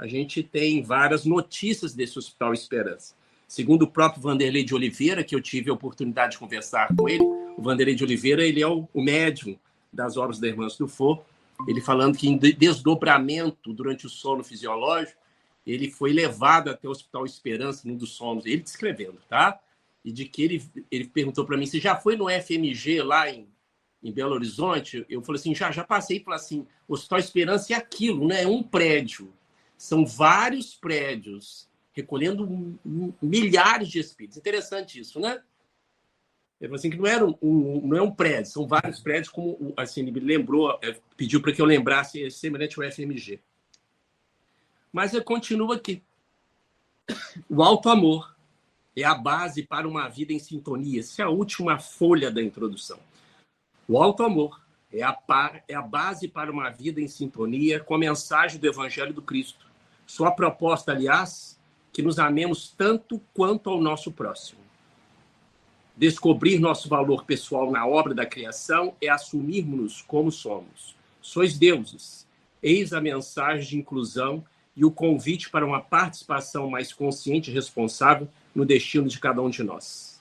a gente tem várias notícias desse Hospital Esperança. Segundo o próprio Vanderlei de Oliveira, que eu tive a oportunidade de conversar com ele, o Vanderlei de Oliveira, ele é o médium das obras da Irmã Dufour, ele falando que em desdobramento durante o sono fisiológico, ele foi levado até o Hospital Esperança, num dos sonos, ele descrevendo, tá? E de que ele perguntou para mim se já foi no FMG lá em Belo Horizonte. Eu falei assim, já passei. Ele falou assim, o Hospital Esperança é aquilo, né? É um prédio. São vários prédios recolhendo milhares de espíritos. Interessante isso, né? Ele falou assim que não é um prédio, são vários prédios, como assim, ele me lembrou, pediu para que eu lembrasse, semelhante ao FMG. Mas eu continuo aqui. O alto amor é a base para uma vida em sintonia. Essa é a última folha da introdução. O alto amor é a base para uma vida em sintonia com a mensagem do Evangelho do Cristo. Sua proposta, aliás, que nos amemos tanto quanto ao nosso próximo. Descobrir nosso valor pessoal na obra da criação é assumirmos-nos como somos. Sois deuses. Eis a mensagem de inclusão e o convite para uma participação mais consciente e responsável no destino de cada um de nós.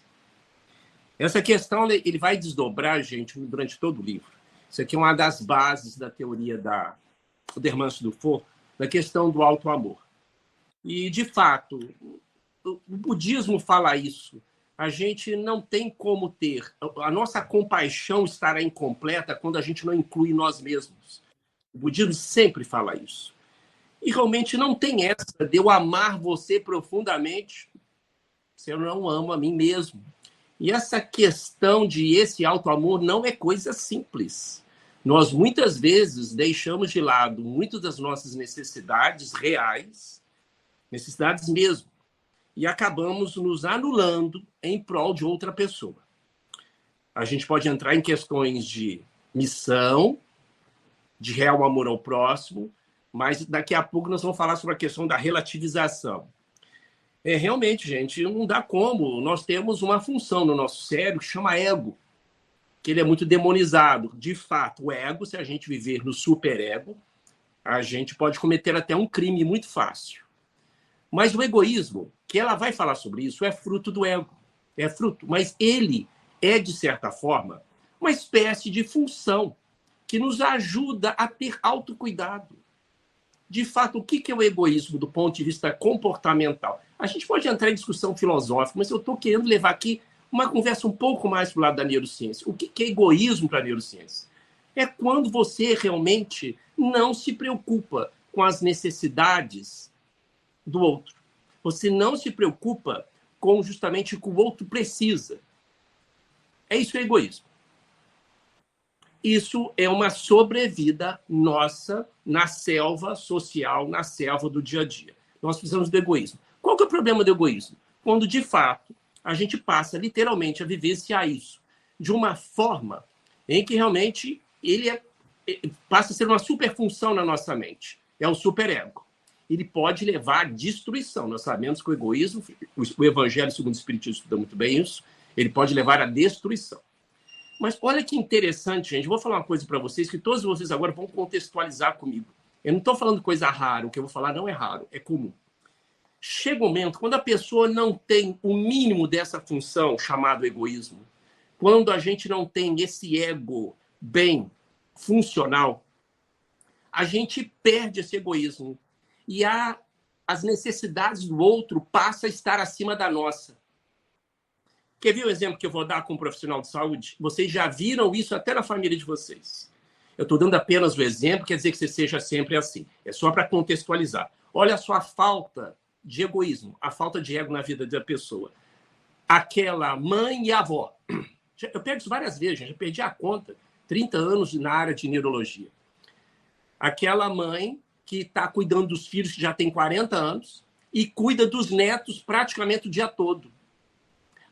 Essa questão ele vai desdobrar, gente, durante todo o livro. Isso aqui é uma das bases da teoria da Hermance Dufour, da questão do alto amor. E, de fato, o budismo fala isso. A gente não tem como ter... A nossa compaixão estará incompleta quando a gente não inclui nós mesmos. O budismo sempre fala isso. E realmente não tem essa de eu amar você profundamente se eu não amo a mim mesmo. E essa questão de esse auto-amor não é coisa simples. Nós, muitas vezes, deixamos de lado muitas das nossas necessidades reais, necessidades mesmo, e acabamos nos anulando em prol de outra pessoa. A gente pode entrar em questões de missão, de real amor ao próximo, mas daqui a pouco nós vamos falar sobre a questão da relativização. Realmente, gente, não dá como. Nós temos uma função no nosso cérebro que chama ego, que ele é muito demonizado. De fato, o ego, se a gente viver no superego, a gente pode cometer até um crime muito fácil. Mas o egoísmo, que ela vai falar sobre isso, é fruto do ego. É fruto, mas ele é, de certa forma, uma espécie de função que nos ajuda a ter autocuidado. De fato, o que é o egoísmo do ponto de vista comportamental? A gente pode entrar em discussão filosófica, mas eu estou querendo levar aqui uma conversa um pouco mais para o lado da neurociência. O que é egoísmo para a neurociência? É quando você realmente não se preocupa com as necessidades do outro. Você não se preocupa com justamente o que o outro precisa. Isso é egoísmo. Isso é uma sobrevida nossa na selva social, na selva do dia a dia. Nós precisamos do egoísmo. Qual que é o problema do egoísmo? Quando, de fato, a gente passa literalmente a vivenciar isso de uma forma em que realmente ele passa a ser uma superfunção na nossa mente. É o superego. Ele pode levar à destruição. Nós sabemos que o egoísmo, o Evangelho segundo o Espiritismo estuda muito bem isso, ele pode levar à destruição. Mas olha que interessante, gente. Eu vou falar uma coisa para vocês, que todos vocês agora vão contextualizar comigo. Eu não estou falando coisa rara, o que eu vou falar não é raro, é comum. Chega um momento, quando a pessoa não tem o mínimo dessa função, chamado egoísmo, quando a gente não tem esse ego bem funcional, a gente perde esse egoísmo. E as necessidades do outro passam a estar acima da nossa. Quer ver o exemplo que eu vou dar com um profissional de saúde? Vocês já viram isso até na família de vocês. Eu estou dando apenas o exemplo, quer dizer que você seja sempre assim. É só para contextualizar. Olha só a falta de egoísmo, a falta de ego na vida da pessoa. Aquela mãe e avó. Eu pego isso várias vezes, já perdi a conta. 30 anos na área de neurologia. Aquela mãe que está cuidando dos filhos que já tem 40 anos e cuida dos netos praticamente o dia todo.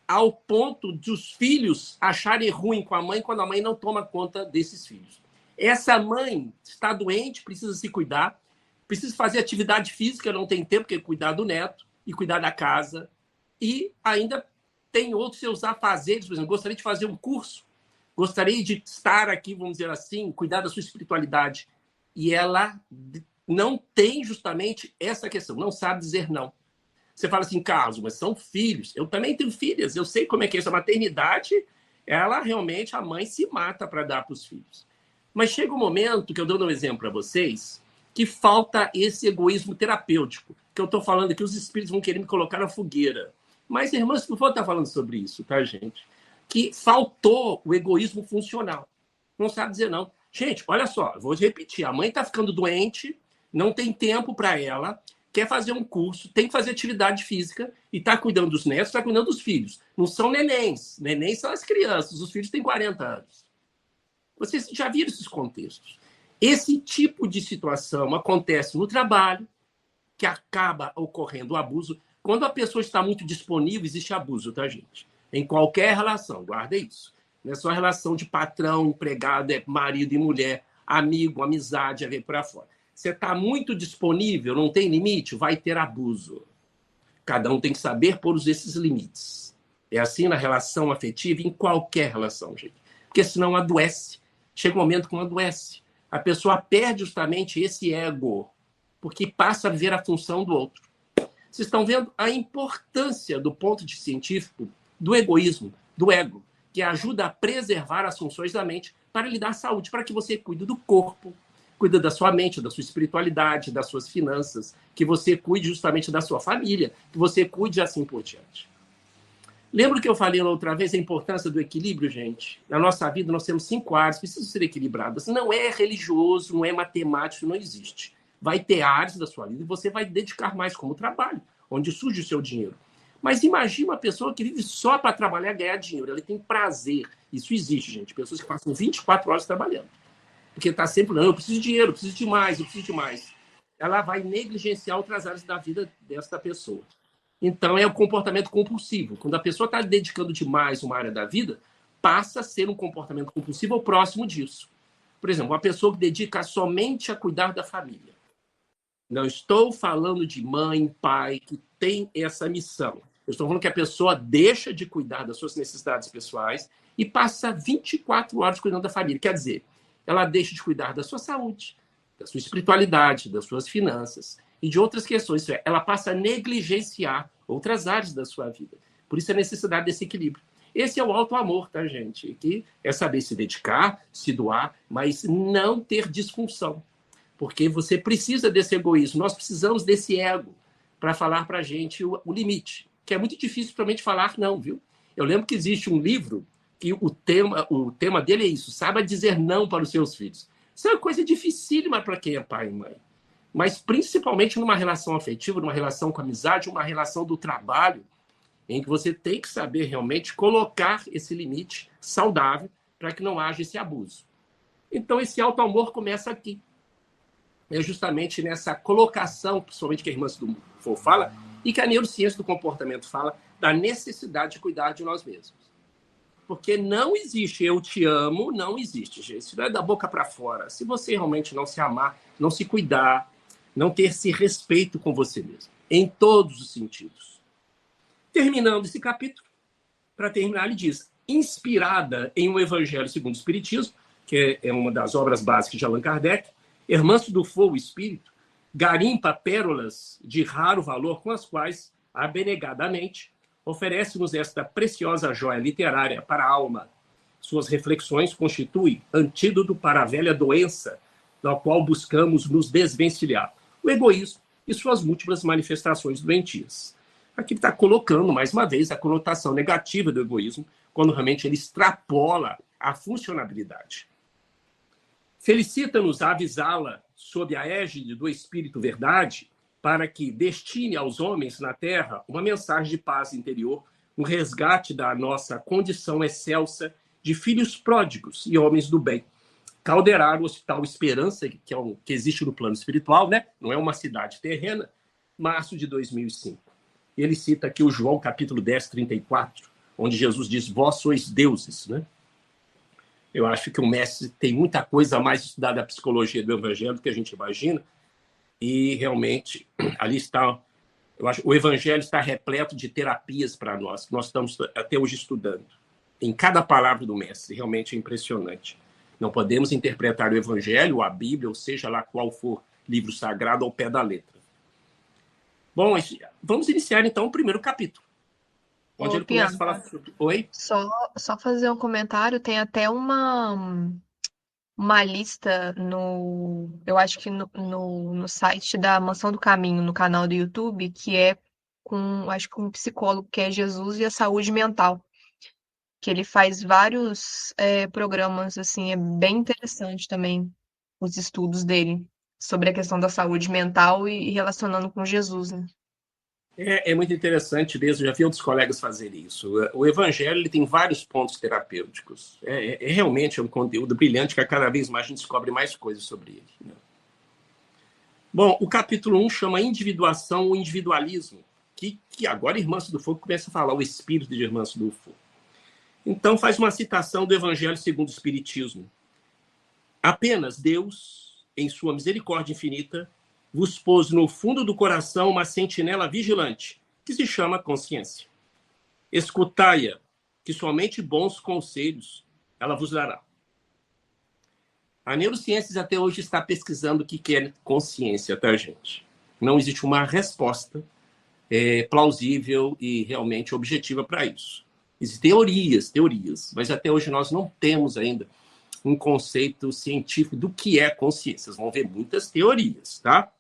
Ao ponto de os filhos acharem ruim com a mãe quando a mãe não toma conta desses filhos. Essa mãe está doente, precisa se cuidar, precisa fazer atividade física, não tem tempo que cuidar do neto e cuidar da casa. E ainda tem outros seus afazeres, por exemplo, gostaria de fazer um curso, gostaria de estar aqui, vamos dizer assim, cuidar da sua espiritualidade. E ela não tem justamente essa questão, não sabe dizer não. Você fala assim, Carlos, mas são filhos. Eu também tenho filhas, eu sei como é que é isso. A maternidade, ela realmente, a mãe se mata para dar para os filhos. Mas chega um momento, que eu dou um exemplo para vocês, que falta esse egoísmo terapêutico, que eu estou falando que os espíritos vão querer me colocar na fogueira. Mas, irmãs, não vou estar falando sobre isso, tá, gente? Que faltou o egoísmo funcional. Não sabe dizer não. Gente, olha só, vou repetir. A mãe está ficando doente, não tem tempo para ela, quer fazer um curso, tem que fazer atividade física e está cuidando dos netos, está cuidando dos filhos. Não são nenéns. Nenéns são as crianças. Os filhos têm 40 anos. Vocês já viram esses contextos. Esse tipo de situação acontece no trabalho, que acaba ocorrendo o abuso. Quando a pessoa está muito disponível, existe abuso, tá, gente? Em qualquer relação, guarda isso. Não é só relação de patrão, empregado, é marido e mulher, amigo, amizade, a ver para fora. Você está muito disponível, não tem limite, vai ter abuso. Cada um tem que saber pôr esses limites. É assim na relação afetiva, em qualquer relação, gente. Porque senão adoece. Chega um momento que não adoece. A pessoa perde justamente esse ego, porque passa a ver a função do outro. Vocês estão vendo a importância, do ponto de científico, do egoísmo, do ego, que ajuda a preservar as funções da mente para lhe dar saúde, para que você cuide do corpo, cuide da sua mente, da sua espiritualidade, das suas finanças, que você cuide justamente da sua família, que você cuide assim por diante. Lembra que eu falei outra vez a importância do equilíbrio, gente? Na nossa vida nós temos 5 áreas, precisam ser equilibradas. Não é religioso, não é matemático, não existe. Vai ter áreas da sua vida e você vai dedicar mais como trabalho, onde surge o seu dinheiro. Mas imagina uma pessoa que vive só para trabalhar e ganhar dinheiro. Ela tem prazer. Isso existe, gente. Pessoas que passam 24 horas trabalhando. Porque está sempre, não, eu preciso de dinheiro, eu preciso de mais, eu preciso de mais. Ela vai negligenciar outras áreas da vida dessa pessoa. Então, é o comportamento compulsivo. Quando a pessoa está dedicando demais uma área da vida, passa a ser um comportamento compulsivo ou próximo disso. Por exemplo, uma pessoa que dedica somente a cuidar da família. Não estou falando de mãe, pai, que tem essa missão. Eu estou falando que a pessoa deixa de cuidar das suas necessidades pessoais e passa 24 horas cuidando da família. Quer dizer, ela deixa de cuidar da sua saúde, da sua espiritualidade, das suas finanças e de outras questões. Isso é, ela passa a negligenciar outras áreas da sua vida. Por isso a necessidade desse equilíbrio. Esse é o alto amor, tá, gente? Que é saber se dedicar, se doar, mas não ter disfunção. Porque você precisa desse egoísmo. Nós precisamos desse ego para falar para a gente o limite, que é muito difícil para a gente falar não, viu? Eu lembro que existe um livro que o tema dele é isso, saiba dizer não para os seus filhos. Isso é uma coisa dificílima para quem é pai e mãe. Mas principalmente numa relação afetiva, numa relação com amizade, uma relação do trabalho, em que você tem que saber realmente colocar esse limite saudável para que não haja esse abuso. Então, esse auto-amor começa aqui. É justamente nessa colocação, principalmente que a irmã do Fou fala, e que a neurociência do comportamento fala, da necessidade de cuidar de nós mesmos. Porque não existe eu te amo, não existe, gente. Isso não é da boca para fora. Se você realmente não se amar, não se cuidar, não ter esse respeito com você mesmo, em todos os sentidos. Terminando esse capítulo, para terminar, ele diz, inspirada em um Evangelho segundo o Espiritismo, que é uma das obras básicas de Allan Kardec, Hermâncio do Fogo Espírito garimpa pérolas de raro valor com as quais, abnegadamente, oferece-nos esta preciosa joia literária para a alma. Suas reflexões constituem antídoto para a velha doença da qual buscamos nos desvencilhar, o egoísmo e suas múltiplas manifestações doentias. Aqui está colocando, mais uma vez, a conotação negativa do egoísmo, quando realmente ele extrapola a funcionabilidade. Felicita-nos a avisá-la sob a égide do Espírito Verdade, para que destine aos homens na terra uma mensagem de paz interior, um resgate da nossa condição excelsa de filhos pródigos e homens do bem. Calderar o Hospital Esperança, que existe no plano espiritual, né? Não é uma cidade terrena, março de 2005. Ele cita aqui o João, capítulo 10, 34, onde Jesus diz, vós sois deuses, né? Eu acho que o mestre tem muita coisa a mais estudada da psicologia do Evangelho do que a gente imagina, e realmente ali está, eu acho, o Evangelho está repleto de terapias para nós, que nós estamos até hoje estudando. Em cada palavra do mestre, realmente é impressionante. Não podemos interpretar o Evangelho, ou a Bíblia, ou seja lá qual for livro sagrado ao pé da letra. Bom, vamos iniciar então o primeiro capítulo, onde Ô, ele começa a Piano, falar sobre... Oi? só fazer um comentário, tem até uma lista eu acho que no site da Mansão do Caminho, no canal do YouTube, que é acho que um psicólogo, que é Jesus e a Saúde Mental, que ele faz vários programas, assim, é bem interessante também os estudos dele sobre a questão da saúde mental e relacionando com Jesus, né? É muito interessante mesmo, já vi outros colegas fazerem isso. O Evangelho ele tem vários pontos terapêuticos. Realmente um conteúdo brilhante que cada vez mais a gente descobre mais coisas sobre ele. Né? Bom, o capítulo 1 chama Individuação ou Individualismo, que agora Irmã do Fogo começa a falar o espírito de Irmã do Fogo. Então faz uma citação do Evangelho segundo o Espiritismo. Apenas Deus, em sua misericórdia infinita, vos pôs no fundo do coração uma sentinela vigilante, que se chama consciência. Escutai-a, que somente bons conselhos ela vos dará. A neurociência até hoje está pesquisando o que é consciência, tá, gente? Não existe uma resposta plausível e realmente objetiva para isso. Existem teorias, mas até hoje nós não temos ainda um conceito científico do que é consciência. Vocês vão ver muitas teorias, tá?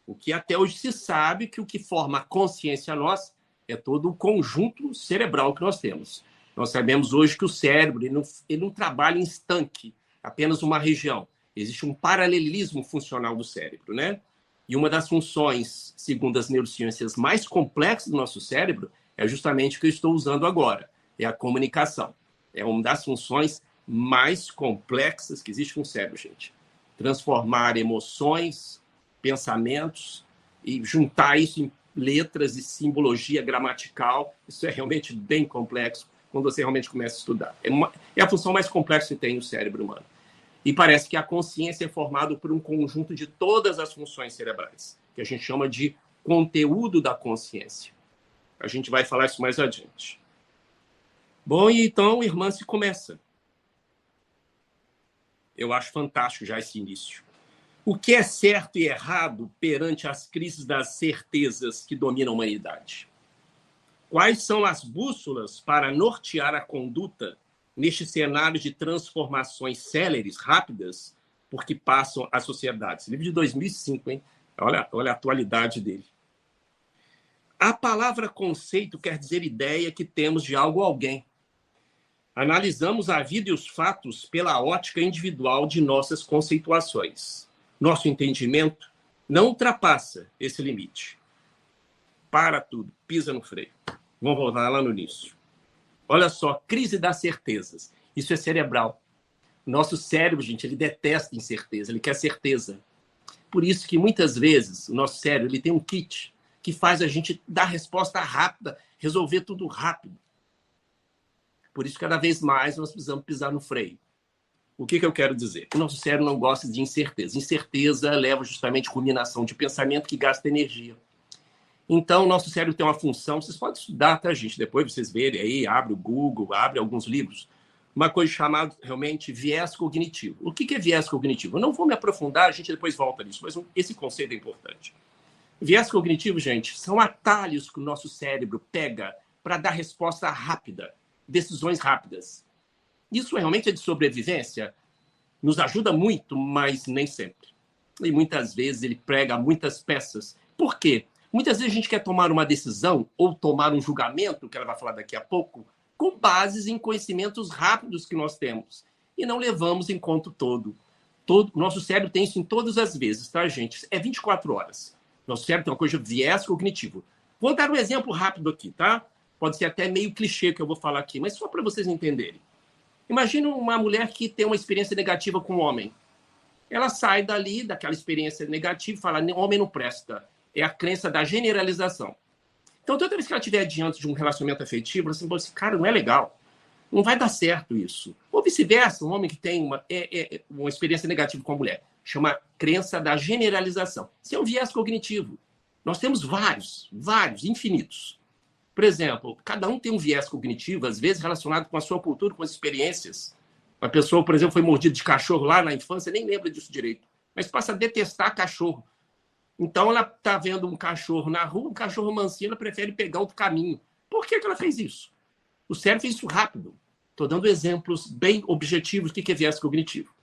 O que até hoje se sabe que o que forma a consciência nossa é todo o conjunto cerebral que nós temos. Nós sabemos hoje que o cérebro ele não trabalha em estanque, apenas uma região. Existe um paralelismo funcional do cérebro, né? E uma das funções, segundo as neurociências, mais complexas do nosso cérebro é justamente o que eu estou usando agora, é a comunicação. É uma das funções mais complexas que existe no cérebro, gente. Transformar emoções, pensamentos e juntar isso em letras e simbologia gramatical, isso é realmente bem complexo quando você realmente começa a estudar. É a função mais complexa que tem no cérebro humano. E parece que a consciência é formada por um conjunto de todas as funções cerebrais, que a gente chama de conteúdo da consciência. A gente vai falar isso mais adiante. Bom, e então, irmã, se começa. Eu acho fantástico já esse início. O que é certo e errado perante as crises das certezas que dominam a humanidade? Quais são as bússolas para nortear a conduta neste cenário de transformações céleres, rápidas, por que passam as sociedades? Livro de 2005, hein? Olha a atualidade dele. A palavra conceito quer dizer ideia que temos de algo ou alguém. Analisamos a vida e os fatos pela ótica individual de nossas conceituações. Nosso entendimento não ultrapassa esse limite. Para tudo, pisa no freio. Vamos voltar lá no início. Olha só, crise das certezas. Isso é cerebral. Nosso cérebro, gente, ele detesta incerteza, ele quer certeza. Por isso que muitas vezes o nosso cérebro ele tem um kit que faz a gente dar resposta rápida, resolver tudo rápido. Por isso, cada vez mais, nós precisamos pisar no freio. O que eu quero dizer? O nosso cérebro não gosta de incerteza. Incerteza leva justamente a ruminação de pensamento que gasta energia. Então, o nosso cérebro tem uma função, vocês podem estudar, tá, gente? Depois vocês verem aí, abre o Google, abre alguns livros. Uma coisa chamada, realmente, viés cognitivo. O que é viés cognitivo? Eu não vou me aprofundar, a gente depois volta nisso, mas esse conceito é importante. Viés cognitivo, gente, são atalhos que o nosso cérebro pega para dar resposta rápida, decisões rápidas. Isso realmente é de sobrevivência? Nos ajuda muito, mas nem sempre. E muitas vezes ele prega muitas peças. Por quê? Muitas vezes a gente quer tomar uma decisão ou tomar um julgamento, que ela vai falar daqui a pouco, com bases em conhecimentos rápidos que nós temos. E não levamos em conta todo. Nosso cérebro tem isso em todas as vezes, tá, gente? É 24 horas. Nosso cérebro tem uma coisa de viés cognitivo. Vou dar um exemplo rápido aqui, tá? Pode ser até meio clichê que eu vou falar aqui, mas só para vocês entenderem. Imagina uma mulher que tem uma experiência negativa com um homem. Ela sai dali, daquela experiência negativa, e fala, homem não presta. É a crença da generalização. Então, toda vez que ela estiver diante de um relacionamento afetivo, ela fala assim, cara, não é legal. Não vai dar certo isso. Ou vice-versa, um homem que tem uma experiência negativa com a mulher. Chama crença da generalização. Isso é um viés cognitivo. Nós temos vários, infinitos. Por exemplo, cada um tem um viés cognitivo, às vezes relacionado com a sua cultura, com as experiências. Uma pessoa, por exemplo, foi mordida de cachorro lá na infância, nem lembra disso direito. mas passa a detestar cachorro. Então, ela está vendo um cachorro na rua, um cachorro mansinho, ela prefere pegar outro caminho. Por que ela fez isso? O cérebro fez isso rápido. Estou dando exemplos bem objetivos do que é viés cognitivo.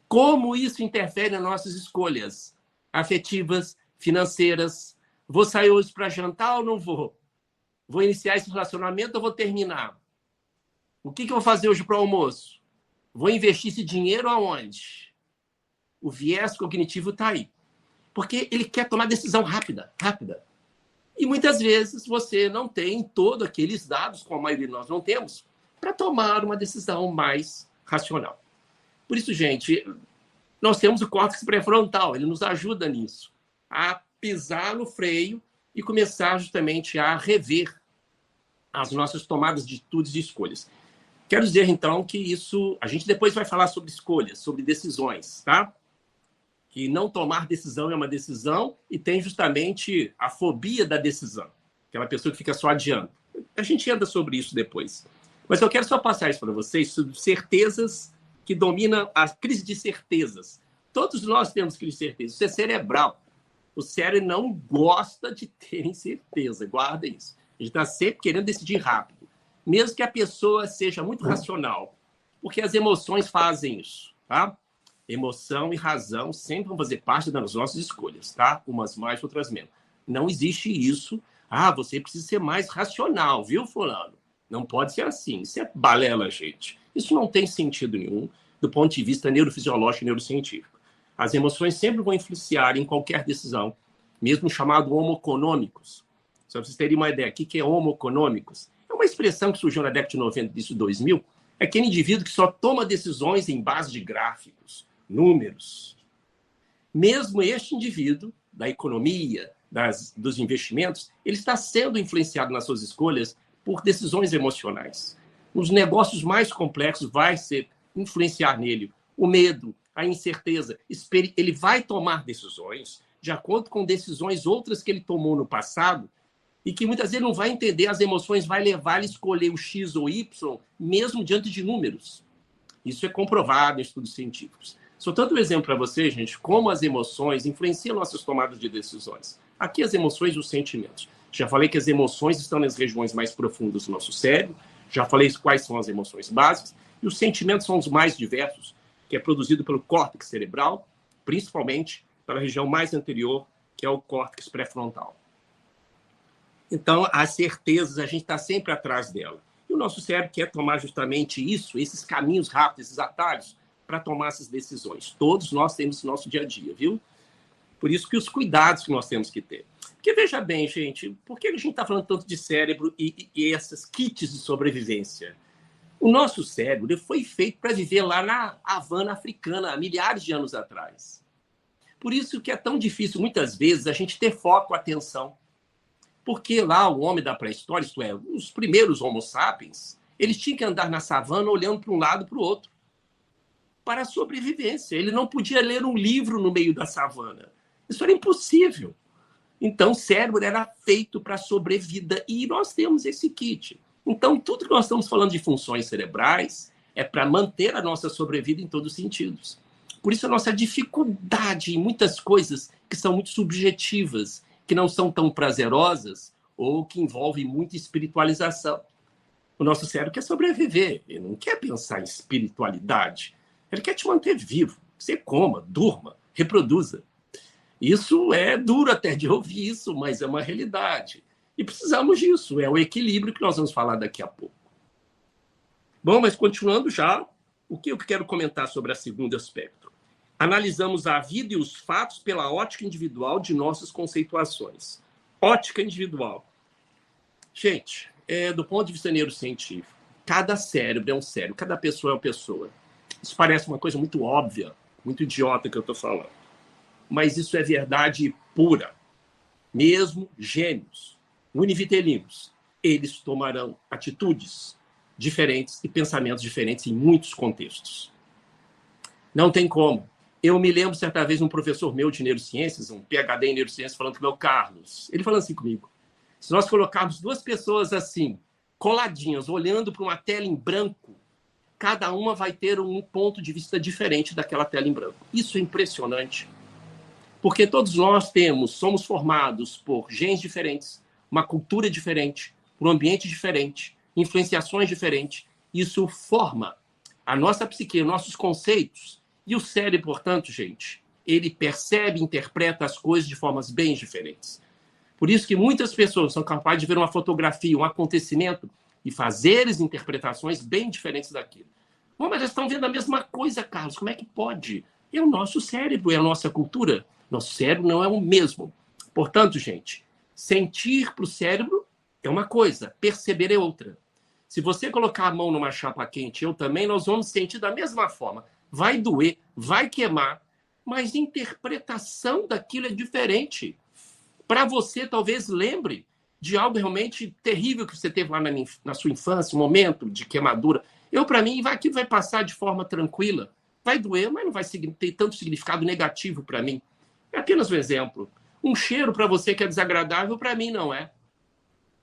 Como isso interfere nas nossas escolhas afetivas, financeiras. Vou sair hoje para jantar ou não vou? Vou iniciar esse relacionamento ou vou terminar? O que eu vou fazer hoje para o almoço? Vou investir esse dinheiro aonde? O viés cognitivo está aí. Porque ele quer tomar decisão rápida. E muitas vezes você não tem todos aqueles dados, como a maioria de nós não temos, para tomar uma decisão mais racional. Por isso, gente, nós temos o córtex pré-frontal, ele nos ajuda nisso, a pisar no freio e começar justamente a rever as nossas tomadas de atitudes e escolhas. Quero dizer, então, que isso... A gente depois vai falar sobre escolhas, sobre decisões, tá? Que não tomar decisão é uma decisão e tem justamente a fobia da decisão. Aquela pessoa que fica só adiando. A gente anda sobre isso depois. Mas eu quero só passar isso para vocês sobre certezas que dominam a crise de certezas. Todos nós temos crise de certeza. Isso é cerebral. O cérebro não gosta de ter certeza. Guarda isso. A gente está sempre querendo decidir rápido. Mesmo que a pessoa seja muito racional. Porque as emoções fazem isso, tá? Emoção e razão sempre vão fazer parte das nossas escolhas, tá? Umas mais, outras menos. Não existe isso. Você precisa ser mais racional, viu, fulano? Não pode ser assim. Isso é balela, gente. Isso não tem sentido nenhum do ponto de vista neurofisiológico e neurocientífico. As emoções sempre vão influenciar em qualquer decisão, mesmo chamado homo econômicos. Só para vocês terem uma ideia, o que é homo econômicos? É uma expressão que surgiu na década de 90, início de 2000, é aquele indivíduo que só toma decisões em base de gráficos, números. Mesmo este indivíduo, da economia, dos investimentos, ele está sendo influenciado nas suas escolhas por decisões emocionais. Nos negócios mais complexos vai ser influenciar nele o medo, a incerteza. Ele vai tomar decisões de acordo com decisões outras que ele tomou no passado e que muitas vezes não vai entender, as emoções vai levar ele a escolher o X ou Y, mesmo diante de números. Isso é comprovado em estudos científicos. Só tanto um exemplo para vocês, gente, como as emoções influenciam nossas tomadas de decisões. Aqui as emoções e os sentimentos. Já falei que as emoções estão nas regiões mais profundas do nosso cérebro, já falei quais são as emoções básicas, e os sentimentos são os mais diversos, que é produzido pelo córtex cerebral, principalmente pela região mais anterior, que é o córtex pré-frontal. Então, as certezas, a gente está sempre atrás dela. E o nosso cérebro quer tomar justamente isso, esses caminhos rápidos, esses atalhos, para tomar essas decisões. Todos nós temos no nosso dia a dia, viu? Por isso que os cuidados que nós temos que ter. Porque, veja bem, gente, por que a gente está falando tanto de cérebro e essas kits de sobrevivência? O nosso cérebro ele foi feito para viver lá na Havana africana, há milhares de anos atrás. Por isso que é tão difícil, muitas vezes, a gente ter foco, atenção. Porque lá o homem da pré-história, isto é, os primeiros homo sapiens, eles tinham que andar na savana olhando para um lado e para o outro. Para a sobrevivência. Ele não podia ler um livro no meio da savana. Isso era impossível. Então, o cérebro era feito para a sobrevida e nós temos esse kit. Então, tudo que nós estamos falando de funções cerebrais é para manter a nossa sobrevida em todos os sentidos. Por isso, a nossa dificuldade em muitas coisas que são muito subjetivas, que não são tão prazerosas ou que envolvem muita espiritualização. O nosso cérebro quer sobreviver, ele não quer pensar em espiritualidade. Ele quer te manter vivo, que você coma, durma, reproduza. Isso é duro até de ouvir isso, mas é uma realidade. E precisamos disso, é o equilíbrio que nós vamos falar daqui a pouco. Bom, mas continuando já, o que eu quero comentar sobre o segundo aspecto? Analisamos a vida e os fatos pela ótica individual de nossas conceituações. Ótica individual. Gente, do ponto de vista neurocientífico, cada cérebro é um cérebro, cada pessoa é uma pessoa. Isso parece uma coisa muito óbvia, muito idiota que eu estou falando. Mas isso é verdade pura. Mesmo gêmeos, univitelinos, eles tomarão atitudes diferentes e pensamentos diferentes em muitos contextos. Não tem como. Eu me lembro, certa vez, um professor meu de neurociências, um PhD em neurociências, falando com o meu Carlos. Ele falando assim comigo. Se nós colocarmos duas pessoas assim, coladinhas, olhando para uma tela em branco, cada uma vai ter um ponto de vista diferente daquela tela em branco. Isso é impressionante. Porque todos nós somos formados por genes diferentes, uma cultura diferente, um ambiente diferente, influenciações diferentes. Isso forma a nossa psique, nossos conceitos. E o cérebro, portanto, gente, ele percebe e interpreta as coisas de formas bem diferentes. Por isso que muitas pessoas são capazes de ver uma fotografia, um acontecimento, e fazer as interpretações bem diferentes daquilo. Bom, mas eles estão vendo a mesma coisa, Carlos. Como é que pode? É o nosso cérebro, é a nossa cultura. Nosso cérebro não é o mesmo. Portanto, gente, sentir para o cérebro é uma coisa, perceber é outra. Se você colocar a mão numa chapa quente, eu também, nós vamos sentir da mesma forma. Vai doer, vai queimar, mas a interpretação daquilo é diferente. Para você, talvez lembre de algo realmente terrível que você teve lá na sua infância, um momento de queimadura. Para mim, aquilo vai passar de forma tranquila. Vai doer, mas não vai ter tanto significado negativo para mim. É apenas um exemplo. Um cheiro para você que é desagradável, para mim não é.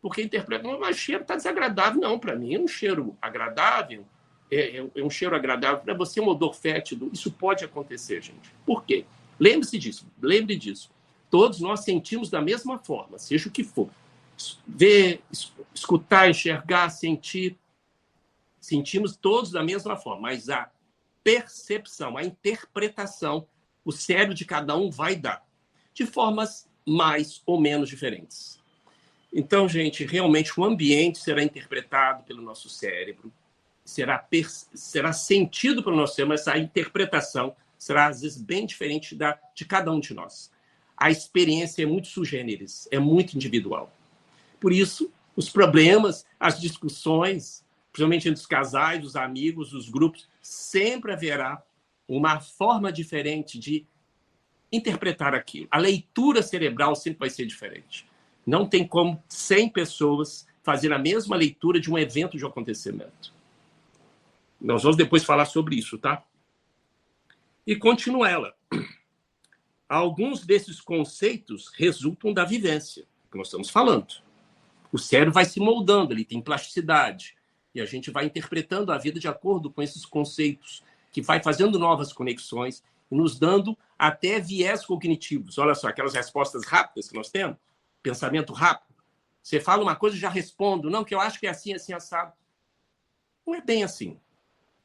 Porque interpreta, mas o cheiro está desagradável. Não, para mim é um cheiro agradável. É um cheiro agradável. Para você, um odor fétido. Isso pode acontecer, gente. Por quê? Lembre-se disso. Lembre disso. Todos nós sentimos da mesma forma, seja o que for. Ver, escutar, enxergar, sentir. Sentimos todos da mesma forma, mas a percepção, a interpretação, o cérebro de cada um vai dar, de formas mais ou menos diferentes. Então, gente, realmente o ambiente será interpretado pelo nosso cérebro, será sentido pelo nosso cérebro, mas essa interpretação será, às vezes, bem diferente de cada um de nós. A experiência é muito sui generis, é muito individual. Por isso, os problemas, as discussões, principalmente entre os casais, os amigos, os grupos, sempre haverá uma forma diferente de interpretar aquilo. A leitura cerebral sempre vai ser diferente. Não tem como 100 pessoas fazer a mesma leitura de um evento, de um acontecimento. Nós vamos depois falar sobre isso, tá? E continua ela. Alguns desses conceitos resultam da vivência, que nós estamos falando. O cérebro vai se moldando, ele tem plasticidade. E a gente vai interpretando a vida de acordo com esses conceitos, que vai fazendo novas conexões e nos dando até viés cognitivos. Olha só, aquelas respostas rápidas que nós temos, pensamento rápido. Você fala uma coisa e já respondo. Não, que eu acho que é assim, assim, assado. Não é bem assim.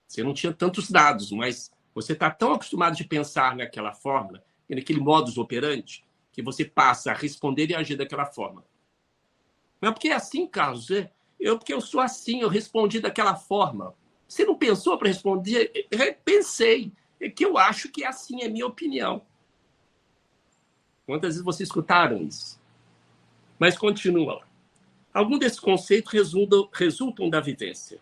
Você não tinha tantos dados, mas você está tão acostumado de pensar naquela forma, naquele modus operandi, que você passa a responder e agir daquela forma. Não é porque é assim, Carlos. Porque eu sou assim, eu respondi daquela forma. Você não pensou para responder? Pensei. É que eu acho que é assim, é minha opinião. Quantas vezes vocês escutaram isso? Mas continua. Alguns desses conceitos resultam da vivência.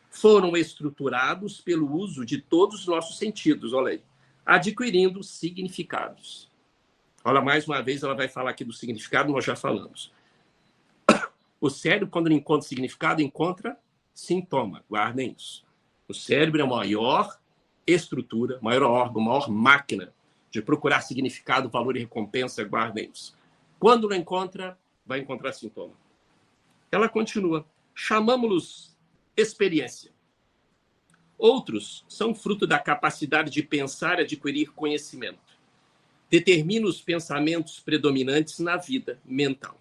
Foram estruturados pelo uso de todos os nossos sentidos, olha aí, adquirindo significados. Olha, mais uma vez, ela vai falar aqui do significado, nós já falamos. O cérebro, quando ele encontra significado, encontra sintoma. Guardem isso. O cérebro é a maior estrutura, maior órgão, maior máquina de procurar significado, valor e recompensa. Guardem isso. Quando não encontra, vai encontrar sintoma. Ela continua. Chamamos-los experiência. Outros são fruto da capacidade de pensar e adquirir conhecimento. Determina os pensamentos predominantes na vida mental.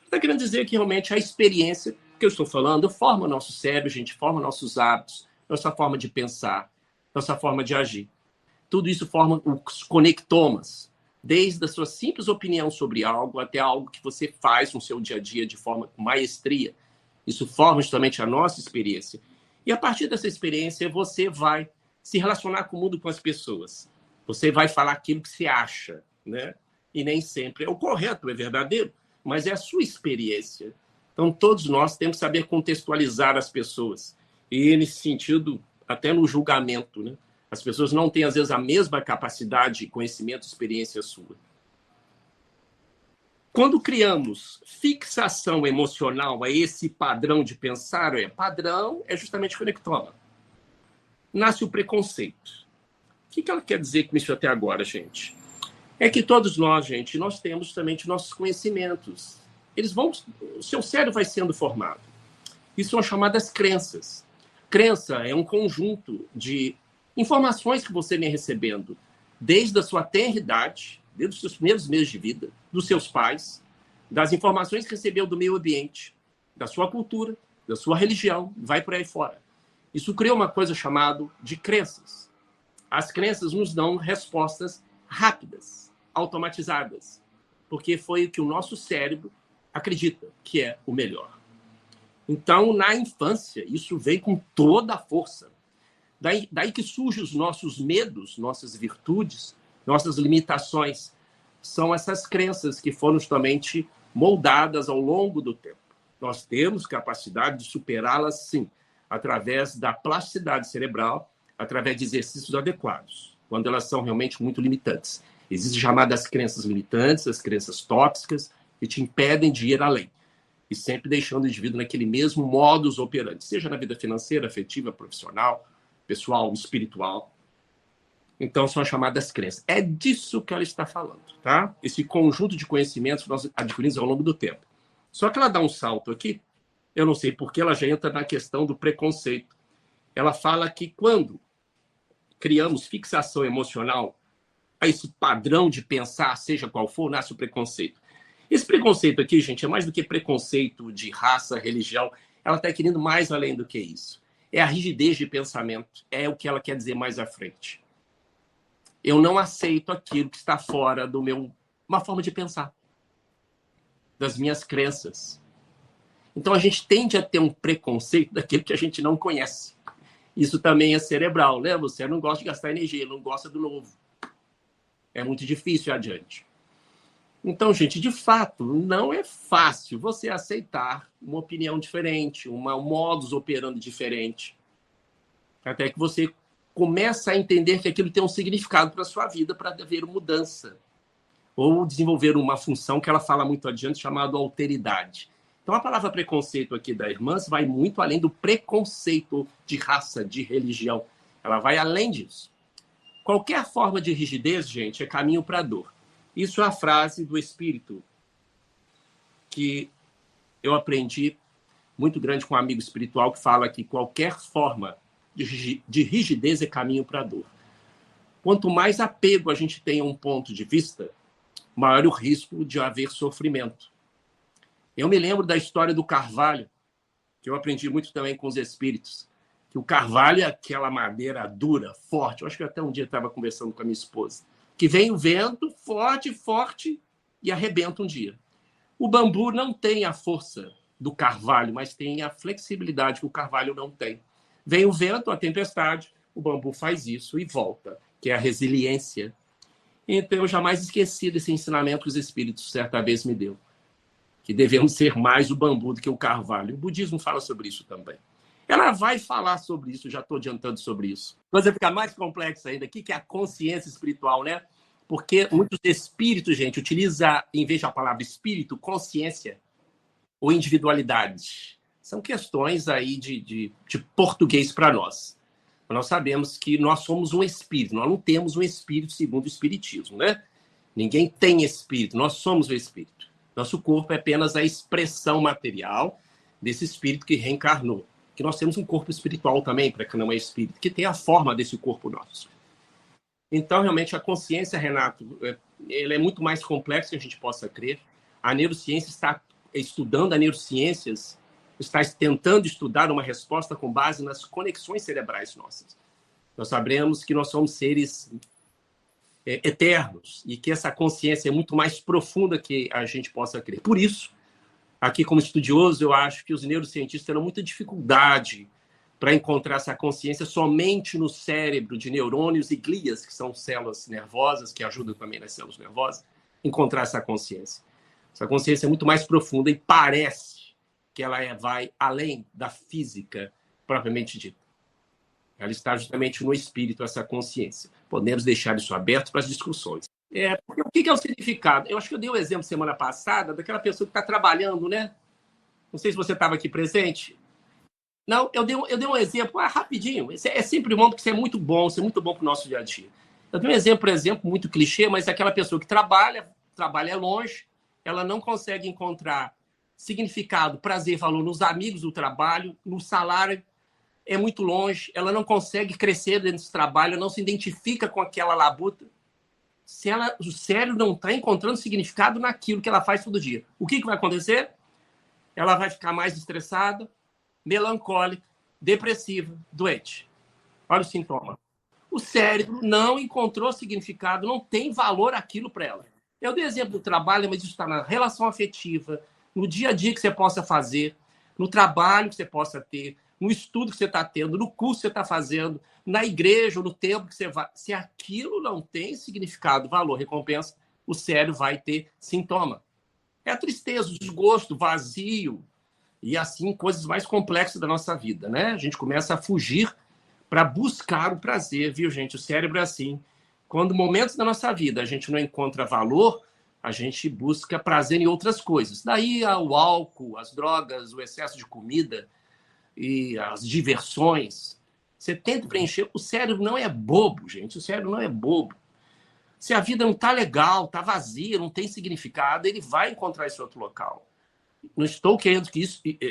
Está querendo dizer que realmente a experiência que eu estou falando forma o nosso cérebro, a gente forma nossos hábitos, nossa forma de pensar, nossa forma de agir. Tudo isso forma os conectomas, desde a sua simples opinião sobre algo até algo que você faz no seu dia a dia de forma com maestria. Isso forma justamente a nossa experiência. E a partir dessa experiência, você vai se relacionar com o mundo, com as pessoas. Você vai falar aquilo que você acha, né? E nem sempre é o correto, é verdadeiro, mas é a sua experiência. Então, todos nós temos que saber contextualizar as pessoas. E, nesse sentido, até no julgamento, né? As pessoas não têm, às vezes, a mesma capacidade, conhecimento, experiência sua. Quando criamos fixação emocional a esse padrão de pensar, padrão é justamente conectoma. Nasce o preconceito. O que ela quer dizer com isso até agora, gente? É que todos nós, gente, nós temos justamente nossos conhecimentos. O seu cérebro vai sendo formado. Isso são chamadas crenças. Crença é um conjunto de informações que você vem recebendo desde a sua tenra idade, desde os seus primeiros meses de vida, dos seus pais, das informações que recebeu do meio ambiente, da sua cultura, da sua religião, vai por aí fora. Isso criou uma coisa chamada de crenças. As crenças nos dão respostas rápidas, automatizadas, porque foi o que o nosso cérebro acredita que é o melhor. Então, na infância, isso vem com toda a força. Daí que surgem os nossos medos, nossas virtudes, nossas limitações. São essas crenças que foram justamente moldadas ao longo do tempo. Nós temos capacidade de superá-las, sim, através da plasticidade cerebral, através de exercícios adequados, quando elas são realmente muito limitantes. Existem chamadas crenças limitantes, as crenças tóxicas, que te impedem de ir além. E sempre deixando o indivíduo naquele mesmo modus operandi, seja na vida financeira, afetiva, profissional, pessoal, espiritual. Então, são as chamadas crenças. É disso que ela está falando, tá? Esse conjunto de conhecimentos que nós adquirimos ao longo do tempo. Só que ela dá um salto aqui, eu não sei porque ela já entra na questão do preconceito. Ela fala que quando criamos fixação emocional a esse padrão de pensar, seja qual for, nasce o preconceito. Esse preconceito aqui, gente, é mais do que preconceito de raça, religião. Ela está querendo mais além do que isso. É a rigidez de pensamento. É o que ela quer dizer mais à frente. Eu não aceito aquilo que está fora do uma forma de pensar, das minhas crenças. Então, a gente tende a ter um preconceito daquilo que a gente não conhece. Isso também é cerebral, né? Você não gosta de gastar energia, não gosta do novo. É muito difícil adiante. Então, gente, de fato, não é fácil você aceitar uma opinião diferente, um modus operandi diferente. Até que você começa a entender que aquilo tem um significado para a sua vida, para haver mudança. Ou desenvolver uma função que ela fala muito adiante, chamada alteridade. Então, a palavra preconceito aqui da Irmãs vai muito além do preconceito de raça, de religião. Ela vai além disso. Qualquer forma de rigidez, gente, é caminho para a dor. Isso é a frase do Espírito que eu aprendi muito grande com um amigo espiritual que fala que qualquer forma de rigidez é caminho para a dor. Quanto mais apego a gente tem a um ponto de vista, maior o risco de haver sofrimento. Eu me lembro da história do carvalho, que eu aprendi muito também com os espíritos, que o carvalho é aquela madeira dura, forte. Eu acho que até um dia estava conversando com a minha esposa, que vem o vento forte, forte, e arrebenta um dia. O bambu não tem a força do carvalho, mas tem a flexibilidade que o carvalho não tem. Vem o vento, a tempestade, o bambu faz isso e volta, que é a resiliência. Então, eu jamais esqueci desse ensinamento que os espíritos certa vez me deu, que devemos ser mais o bambu do que o carvalho. O budismo fala sobre isso também. Ela vai falar sobre isso, já estou adiantando sobre isso. A coisa fica mais complexa ainda. O que é a consciência espiritual, né? Porque muitos espíritos, gente, utilizam, em vez da palavra espírito, consciência ou individualidade. São questões aí de português para nós. Nós sabemos que nós somos um espírito, nós não temos um espírito segundo o espiritismo, né? Ninguém tem espírito, nós somos o espírito. Nosso corpo é apenas a expressão material desse espírito que reencarnou. Que nós temos um corpo espiritual também, para quem não é espírito, que tem a forma desse corpo nosso. Então, realmente, a consciência, Renato, ela é muito mais complexa que a gente possa crer. A neurociência está estudando, a neurociências está tentando estudar uma resposta com base nas conexões cerebrais nossas. Nós sabemos que nós somos seres eternos e que essa consciência é muito mais profunda que a gente possa crer. Por isso, aqui como estudioso, eu acho que os neurocientistas terão muita dificuldade para encontrar essa consciência somente no cérebro de neurônios e glias, que são células nervosas, que ajudam também nas células nervosas, encontrar essa consciência. Essa consciência é muito mais profunda e parece que ela vai além da física propriamente dita. Ela está justamente no espírito, essa consciência. Podemos deixar isso aberto para as discussões. Porque o que é o significado? Eu acho que eu dei um exemplo semana passada daquela pessoa que está trabalhando, né? Não sei se você estava aqui presente. Não, eu dei um exemplo rapidinho. É sempre bom, porque isso é muito bom para o nosso dia a dia. Eu dei um exemplo, por exemplo, muito clichê, mas é aquela pessoa que trabalha longe, ela não consegue encontrar significado, prazer, valor nos amigos do trabalho, no salário, é muito longe, ela não consegue crescer dentro desse trabalho, não se identifica com aquela labuta, o cérebro não está encontrando significado naquilo que ela faz todo dia. O que vai acontecer? Ela vai ficar mais estressada, melancólica, depressiva, doente. Olha o sintoma. O cérebro não encontrou significado, não tem valor aquilo para ela. Eu dei exemplo do trabalho, mas isso está na relação afetiva, no dia a dia que você possa fazer, no trabalho que você possa ter, no estudo que você está tendo, no curso que você está fazendo, na igreja ou no templo que você vai. Se aquilo não tem significado, valor, recompensa, o cérebro vai ter sintoma. É a tristeza, o desgosto, vazio, e assim coisas mais complexas da nossa vida, né? A gente começa a fugir para buscar o prazer, viu, gente? O cérebro é assim. Quando momentos da nossa vida a gente não encontra valor, a gente busca prazer em outras coisas. Daí o álcool, as drogas, o excesso de comida e as diversões. Você tenta preencher. O cérebro não é bobo, gente. O cérebro não é bobo. Se a vida não está legal, está vazia, não tem significado, ele vai encontrar esse outro local. Não estou querendo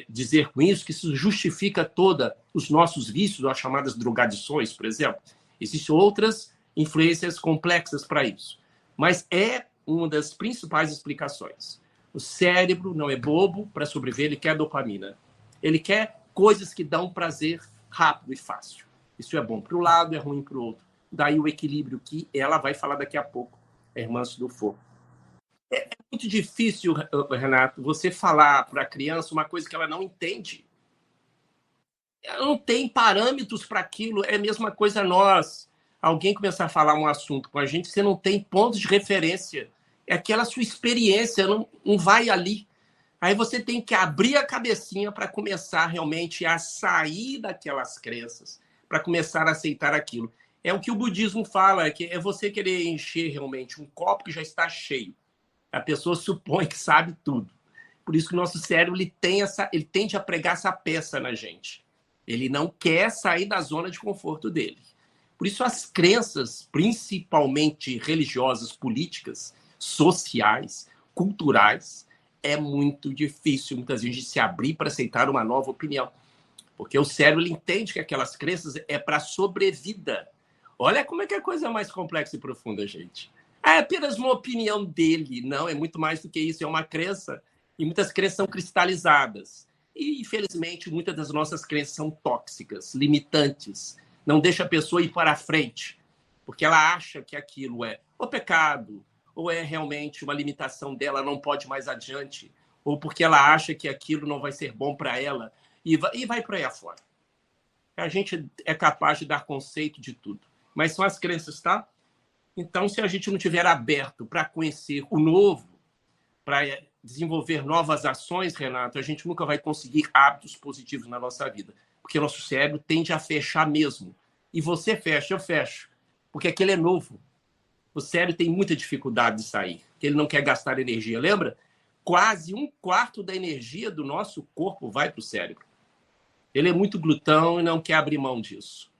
dizer com isso que isso justifica todos os nossos vícios, as chamadas drogadições, por exemplo. Existem outras influências complexas para isso. Mas é uma das principais explicações. O cérebro não é bobo para sobreviver, ele quer dopamina. Ele quer coisas que dão prazer rápido e fácil. Isso é bom para o lado, é ruim para o outro. Daí o equilíbrio que ela vai falar daqui a pouco, a irmã Sudofo. É muito difícil, Renato, você falar para a criança uma coisa que ela não entende. Ela não tem parâmetros para aquilo. É a mesma coisa nós. Alguém começar a falar um assunto com a gente, você não tem pontos de referência. É aquela sua experiência, não vai ali. Aí você tem que abrir a cabecinha para começar realmente a sair daquelas crenças, para começar a aceitar aquilo. É o que o budismo fala, que é você querer encher realmente um copo que já está cheio. A pessoa supõe que sabe tudo. Por isso que o nosso cérebro ele tende a pregar essa peça na gente. Ele não quer sair da zona de conforto dele. Por isso as crenças, principalmente religiosas, políticas, sociais, culturais, é muito difícil muitas vezes de se abrir para aceitar uma nova opinião. Porque o cérebro ele entende que aquelas crenças é para sobrevida. Olha como é que é a coisa mais complexa e profunda, gente. É apenas uma opinião dele. Não, é muito mais do que isso. É uma crença. E muitas crenças são cristalizadas. E, infelizmente, muitas das nossas crenças são tóxicas, limitantes. Não deixa a pessoa ir para a frente. Porque ela acha que aquilo é o pecado, ou é realmente uma limitação dela, não pode mais adiante, ou porque ela acha que aquilo não vai ser bom para ela, e vai para aí afora. A gente é capaz de dar conceito de tudo. Mas são as crenças, tá? Então, se a gente não estiver aberto para conhecer o novo, para desenvolver novas ações, Renato, a gente nunca vai conseguir hábitos positivos na nossa vida. Porque o nosso cérebro tende a fechar mesmo. E você fecha, eu fecho. Porque aquele é novo. O cérebro tem muita dificuldade de sair. Porque ele não quer gastar energia. Lembra? Quase 1/4 da energia do nosso corpo vai para o cérebro. Ele é muito glutão e não quer abrir mão disso.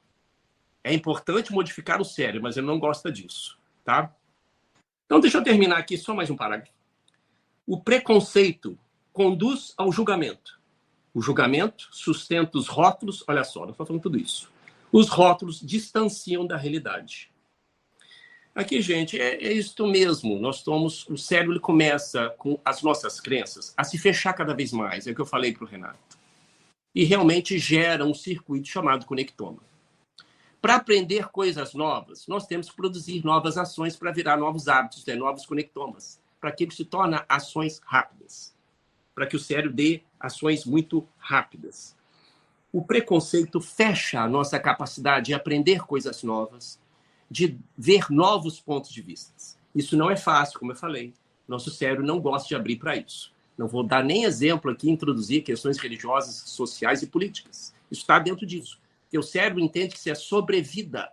É importante modificar o cérebro, mas ele não gosta disso, tá? Então, deixa eu terminar aqui só mais um parágrafo. O preconceito conduz ao julgamento. O julgamento sustenta os rótulos. Olha só, nós estamos falando tudo isso. Os rótulos distanciam da realidade. Aqui, gente, é isso mesmo. O cérebro ele começa, com as nossas crenças, a se fechar cada vez mais. É o que eu falei para o Renato. E realmente gera um circuito chamado conectoma. Para aprender coisas novas, nós temos que produzir novas ações para virar novos hábitos, novos conectomas, para que ele se torne ações rápidas, para que o cérebro dê ações muito rápidas. O preconceito fecha a nossa capacidade de aprender coisas novas, de ver novos pontos de vista. Isso não é fácil, como eu falei. Nosso cérebro não gosta de abrir para isso. Não vou dar nem exemplo aqui, introduzir questões religiosas, sociais e políticas. Isso está dentro disso. Porque o cérebro entende que isso é sobrevida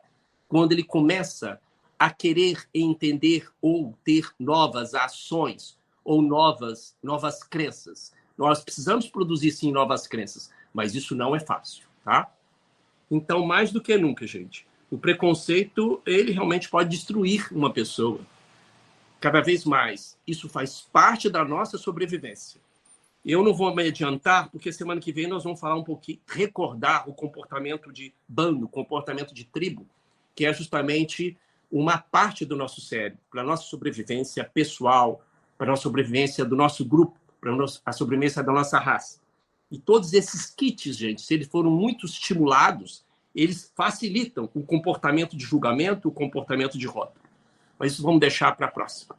quando ele começa a querer entender ou ter novas ações ou novas crenças. Nós precisamos produzir, sim, novas crenças, mas isso não é fácil, tá? Então, mais do que nunca, gente, o preconceito, ele realmente pode destruir uma pessoa. Cada vez mais, isso faz parte da nossa sobrevivência. Eu não vou me adiantar, porque semana que vem nós vamos falar um pouquinho, recordar o comportamento de bando, o comportamento de tribo, que é justamente uma parte do nosso cérebro para a nossa sobrevivência pessoal, para a nossa sobrevivência do nosso grupo, para a sobrevivência da nossa raça. E todos esses kits, gente, se eles foram muito estimulados, eles facilitam o comportamento de julgamento, o comportamento de rótulo. Mas isso vamos deixar para a próxima.